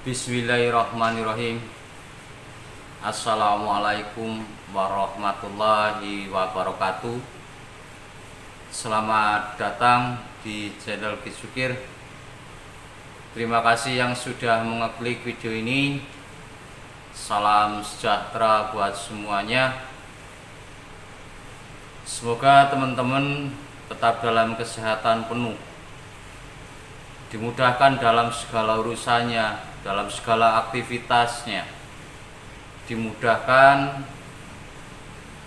Bismillahirrahmanirrahim. Assalamualaikum warahmatullahi wabarakatuh. Selamat datang di channel Kisukir. Terima kasih yang sudah mengeklik video ini. Salam sejahtera buat semuanya. Semoga teman-teman tetap dalam kesehatan penuh, dimudahkan dalam segala urusannya, dalam segala aktivitasnya, dimudahkan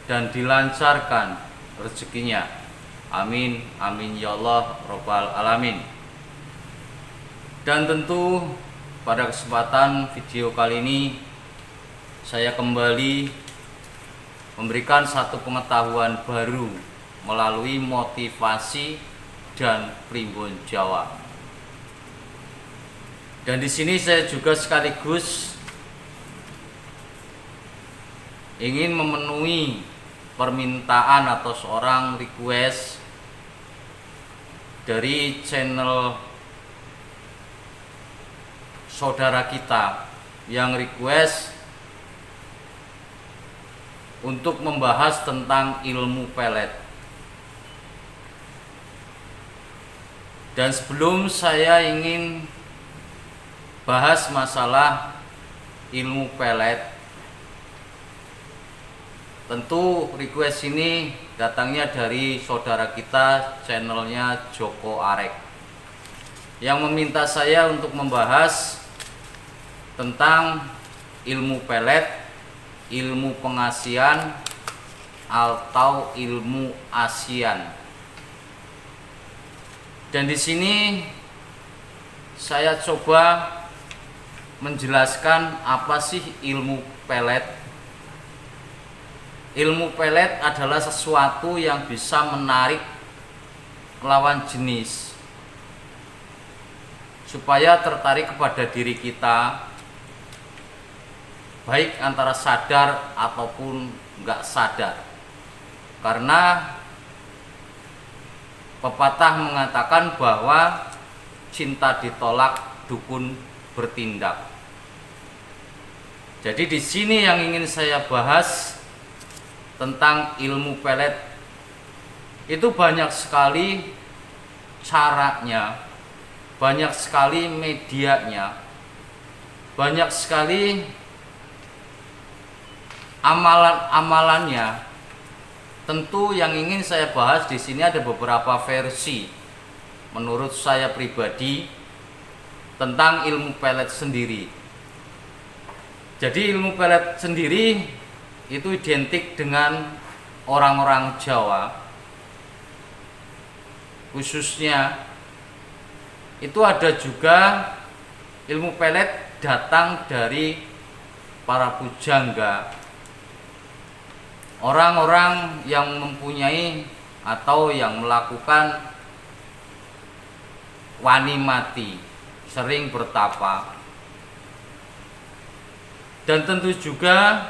dan dilancarkan rezekinya. Amin, amin ya Allah Rabbal Alamin. Dan tentu pada kesempatan video kali ini saya kembali memberikan satu pengetahuan baru melalui motivasi dan primbon Jawa. Dan di sini saya juga sekaligus ingin memenuhi permintaan atau seorang request dari channel saudara kita yang request untuk membahas tentang ilmu pelet. Dan sebelum saya ingin bahas masalah ilmu pelet, tentu request ini datangnya dari saudara kita, channelnya Joko Arek, yang meminta saya untuk membahas tentang ilmu pelet, ilmu pengasian atau ilmu asian. Dan di sini saya coba menjelaskan apa sih ilmu pelet. Ilmu pelet adalah sesuatu yang bisa menarik lawan jenis supaya tertarik kepada diri kita, baik antara sadar ataupun enggak sadar. Karena pepatah mengatakan bahwa cinta ditolak, dukun bertindak. Jadi di sini yang ingin saya bahas tentang ilmu pelet itu banyak sekali caranya, banyak sekali medianya, banyak sekali amalan-amalannya. Tentu yang ingin saya bahas di sini ada beberapa versi menurut saya pribadi tentang ilmu pelet sendiri. Jadi ilmu pelet sendiri itu identik dengan orang-orang Jawa, khususnya itu ada juga ilmu pelet datang dari para pujangga, orang-orang yang mempunyai atau yang melakukan wani mati, sering bertapa. Dan tentu juga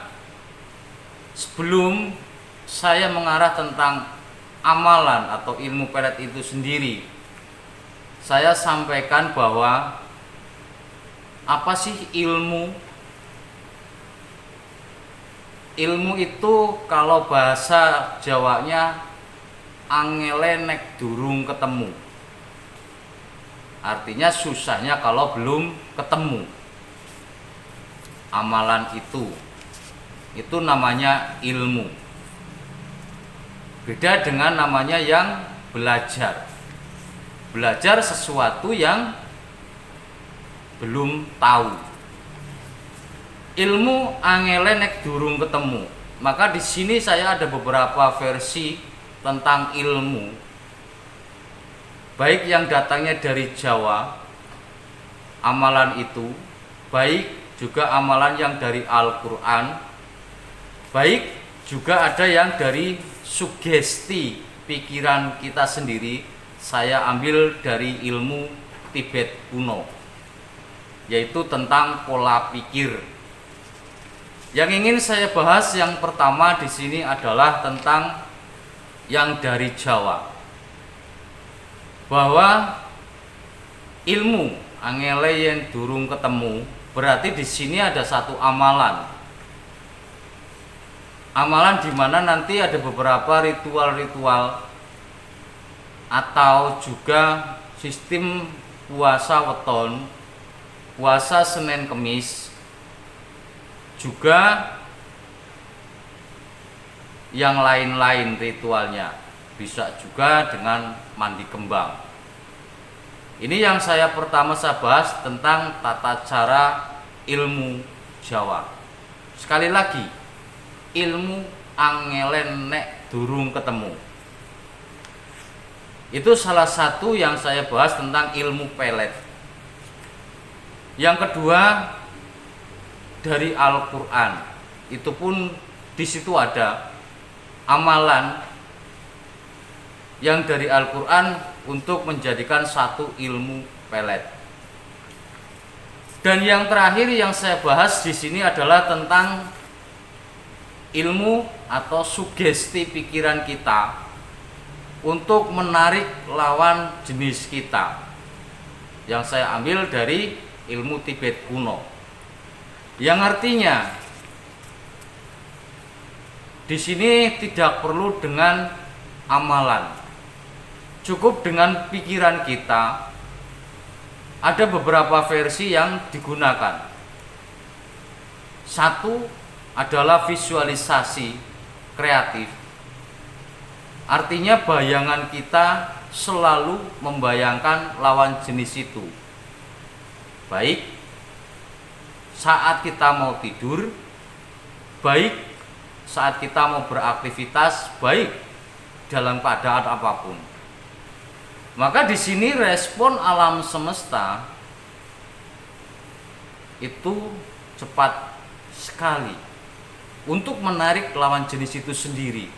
sebelum saya mengarah tentang amalan atau ilmu pelet itu sendiri, saya sampaikan bahwa apa sih ilmu? Ilmu itu kalau bahasa Jawanya angele nek durung ketemu. Artinya susahnya kalau belum ketemu. Amalan itu namanya ilmu. Beda dengan namanya yang belajar. Belajar sesuatu yang belum tahu. Ilmu angele nek durung ketemu. Maka di sini saya ada beberapa versi tentang ilmu, baik yang datangnya dari Jawa, amalan itu, baik juga amalan yang dari Al-Quran, baik juga ada yang dari sugesti pikiran kita sendiri. Saya ambil dari ilmu Tibet kuno, yaitu tentang pola pikir. Yang ingin saya bahas yang pertama di sini adalah tentang yang dari Jawa, bahwa ilmu angele yang durung ketemu Berarti di sini ada satu amalan. Amalan di mana nanti ada beberapa ritual-ritual atau juga sistem puasa weton, puasa Senin Kemis, juga yang lain-lain ritualnya. Bisa juga dengan mandi kembang. Ini yang pertama saya bahas tentang tata cara ilmu Jawa. Sekali lagi, ilmu angelen nek durung ketemu. Itu salah satu yang saya bahas tentang ilmu pelet. Yang kedua, dari Al-Qur'an. Itu pun di situ ada amalan yang dari Al-Qur'an untuk menjadikan satu ilmu pelet. Dan yang terakhir yang saya bahas di sini adalah tentang ilmu atau sugesti pikiran kita untuk menarik lawan jenis kita. Yang saya ambil dari ilmu Tibet kuno. Yang artinya di sini tidak perlu dengan amalan. Cukup dengan pikiran kita. Ada beberapa versi yang digunakan. Satu adalah visualisasi kreatif. Artinya bayangan kita selalu membayangkan lawan jenis itu. Baik saat kita mau tidur, baik saat kita mau beraktivitas, baik dalam keadaan apapun. Maka di sini respon alam semesta itu cepat sekali untuk menarik lawan jenis itu sendiri.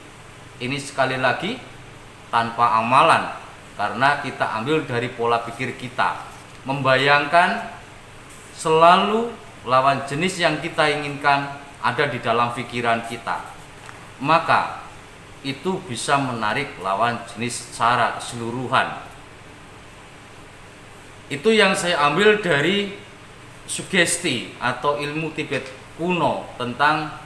Ini sekali lagi tanpa amalan, karena kita ambil dari pola pikir kita, membayangkan selalu lawan jenis yang kita inginkan ada di dalam pikiran kita. Maka itu bisa menarik lawan jenis secara keseluruhan. Itu yang saya ambil dari sugesti atau ilmu Tibet kuno tentang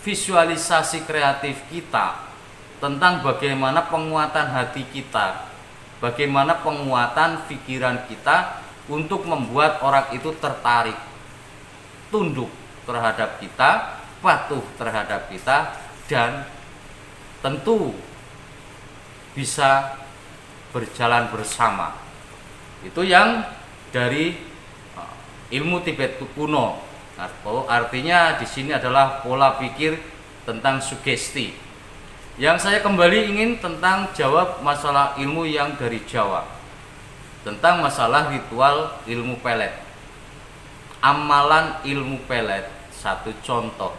visualisasi kreatif kita, tentang bagaimana penguatan hati kita, bagaimana penguatan pikiran kita untuk membuat orang itu tertarik, tunduk terhadap kita, patuh terhadap kita, dan tentu bisa berjalan bersama. Itu yang dari ilmu Tibet kuno. Artinya di sini adalah pola pikir tentang sugesti. Yang saya kembali ingin tentang jawab masalah ilmu yang dari Jawa, tentang masalah ritual ilmu pelet. Amalan ilmu pelet, satu contoh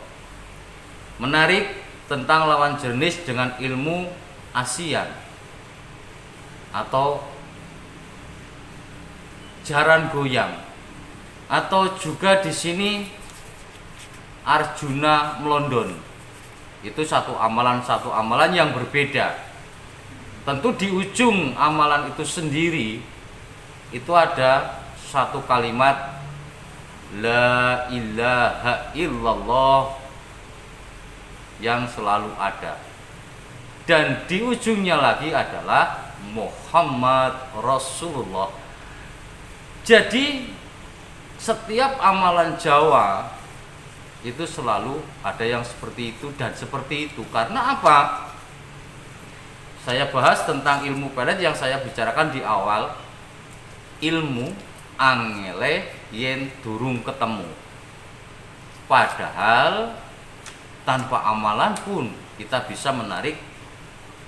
menarik tentang lawan jenis dengan ilmu ASEAN atau jaran goyang, atau juga di sini Arjuna melondon. Itu satu amalan yang berbeda. Tentu di ujung amalan itu sendiri itu ada satu kalimat la ilaha illallah yang selalu ada, dan di ujungnya lagi adalah Muhammad Rasulullah. Jadi setiap amalan Jawa itu selalu ada yang seperti itu dan seperti itu. Karena apa? Saya bahas tentang ilmu pelet yang saya bicarakan di awal. Ilmu angele yen durung ketemu. Padahal tanpa amalan pun kita bisa menarik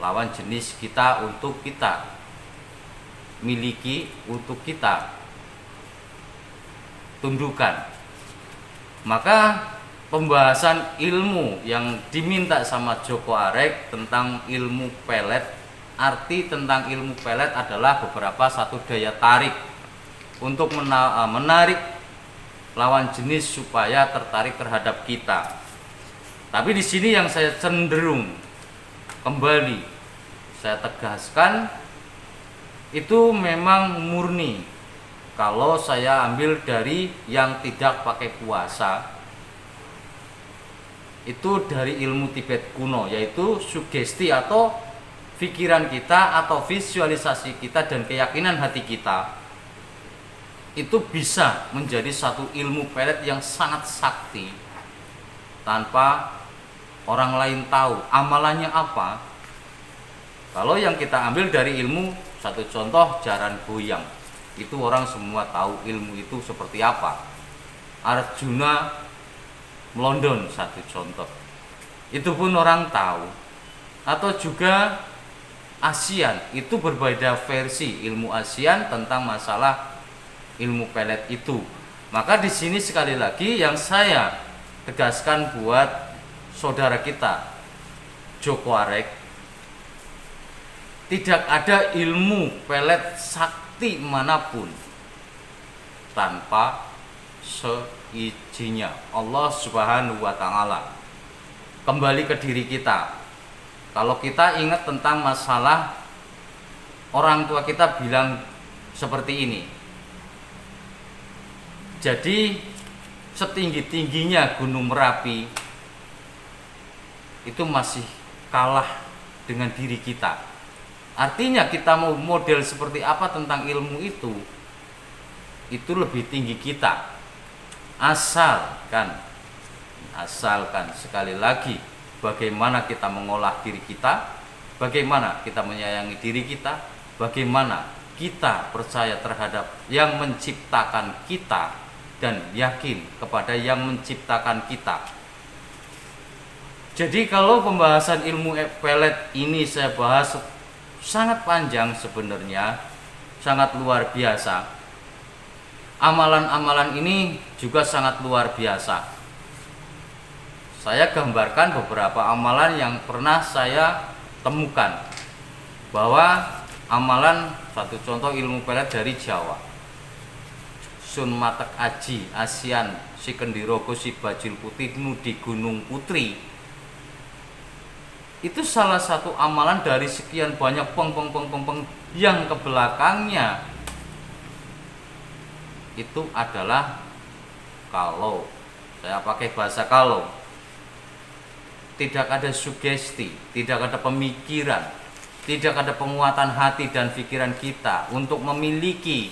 lawan jenis kita untuk kita miliki, untuk kita tundukkan. Maka pembahasan ilmu yang diminta sama Joko Arek tentang ilmu pelet, arti tentang ilmu pelet adalah beberapa satu daya tarik untuk menarik lawan jenis supaya tertarik terhadap kita. Tapi di sini yang saya cenderung kembali saya tegaskan itu memang murni Kalau saya ambil dari yang tidak pakai puasa, itu dari ilmu Tibet kuno, yaitu sugesti atau pikiran kita atau visualisasi kita dan keyakinan hati kita itu bisa menjadi satu ilmu pelet yang sangat sakti tanpa orang lain tahu amalannya apa. Kalau yang kita ambil dari ilmu, satu contoh jaran goyang, itu orang semua tahu ilmu itu seperti apa. Arjuna melondon, satu contoh, itu pun orang tahu. Atau juga ASEAN, itu berbeda versi ilmu ASEAN tentang masalah ilmu pelet itu. Maka di sini sekali lagi yang saya tegaskan buat saudara kita Joko Arek, tidak ada ilmu pelet sakti manapun tanpa seizinnya Allah Subhanahu wa Ta'ala. Kembali ke diri kita. Kalau kita ingat tentang masalah orang tua kita bilang seperti ini, jadi setinggi-tingginya Gunung Merapi itu masih kalah dengan diri kita. Artinya kita mau model seperti apa tentang ilmu itu lebih tinggi kita. Asalkan sekali lagi bagaimana kita mengolah diri kita, bagaimana kita menyayangi diri kita, bagaimana kita percaya terhadap yang menciptakan kita dan yakin kepada yang menciptakan kita. Jadi kalau pembahasan ilmu pelet ini saya bahas sangat panjang sebenarnya, sangat luar biasa. Amalan-amalan ini juga sangat luar biasa. Saya gambarkan beberapa amalan yang pernah saya temukan, bahwa amalan, satu contoh ilmu pelet dari Jawa, Sun Matek Aji ASEAN Sikendirogo Si Bajil Putih di Gunung Putri, itu salah satu amalan dari sekian banyak peng yang ke belakangnya itu adalah, kalau saya pakai bahasa kalau, tidak ada sugesti, tidak ada pemikiran, tidak ada penguatan hati dan pikiran kita untuk memiliki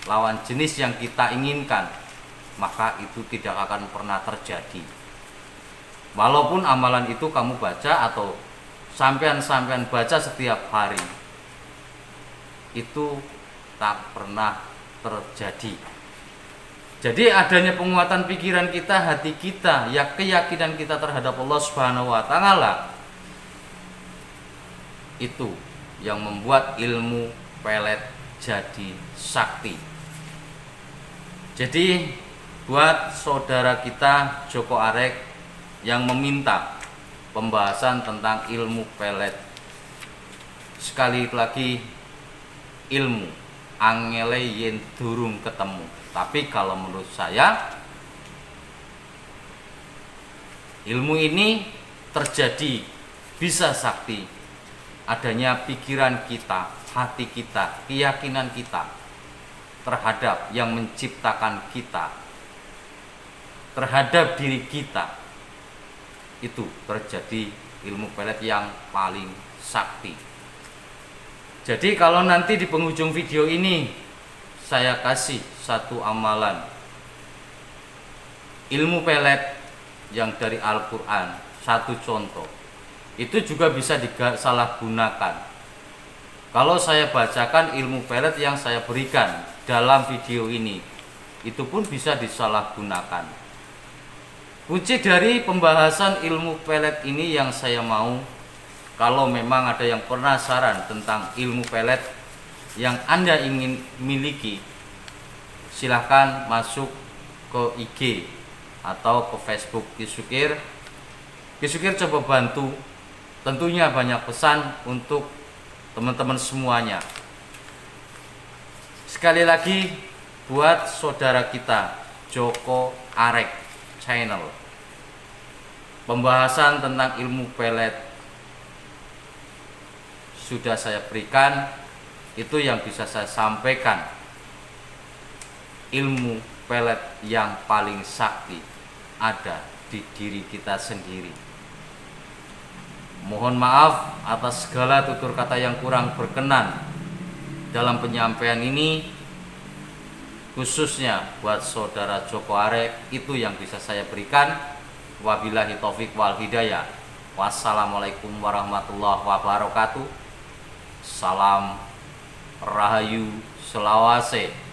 lawan jenis yang kita inginkan, maka itu tidak akan pernah terjadi. Walaupun amalan itu kamu baca atau sampean baca setiap hari, itu tak pernah terjadi. Jadi adanya penguatan pikiran kita, hati kita, ya keyakinan kita terhadap Allah Subhanahu wa Ta'ala, itu yang membuat ilmu pelet jadi sakti. Jadi buat saudara kita Joko Arek yang meminta pembahasan tentang ilmu pelet, sekali lagi, ilmu angele yen durung ketemu. Tapi kalau menurut saya, ilmu ini terjadi bisa sakti adanya pikiran kita, hati kita, keyakinan kita terhadap yang menciptakan kita, terhadap diri kita. Itu terjadi ilmu pelet yang paling sakti. Jadi kalau nanti di penghujung video ini saya kasih satu amalan ilmu pelet yang dari Al-Quran, satu contoh, itu juga bisa disalahgunakan. Kalau saya bacakan ilmu pelet yang saya berikan dalam video ini, itu pun bisa disalahgunakan. Kunci dari pembahasan ilmu pelet ini yang saya mau, kalau memang ada yang penasaran tentang ilmu pelet yang Anda ingin miliki, silahkan masuk ke IG atau ke Facebook Kisukir. Kisukir coba bantu, tentunya banyak pesan untuk teman-teman semuanya. Sekali lagi buat saudara kita Joko Arek channel, pembahasan tentang ilmu pelet sudah saya berikan, itu yang bisa saya sampaikan. ilmu pelet yang paling sakti ada di diri kita sendiri. Mohon maaf atas segala tutur kata yang kurang berkenan dalam penyampaian ini, khususnya buat saudara Joko Arek. Itu yang bisa saya berikan. Wabillahi taufik wal hidayah. Wassalamualaikum warahmatullahi wabarakatuh. Salam Rahayu Selawase.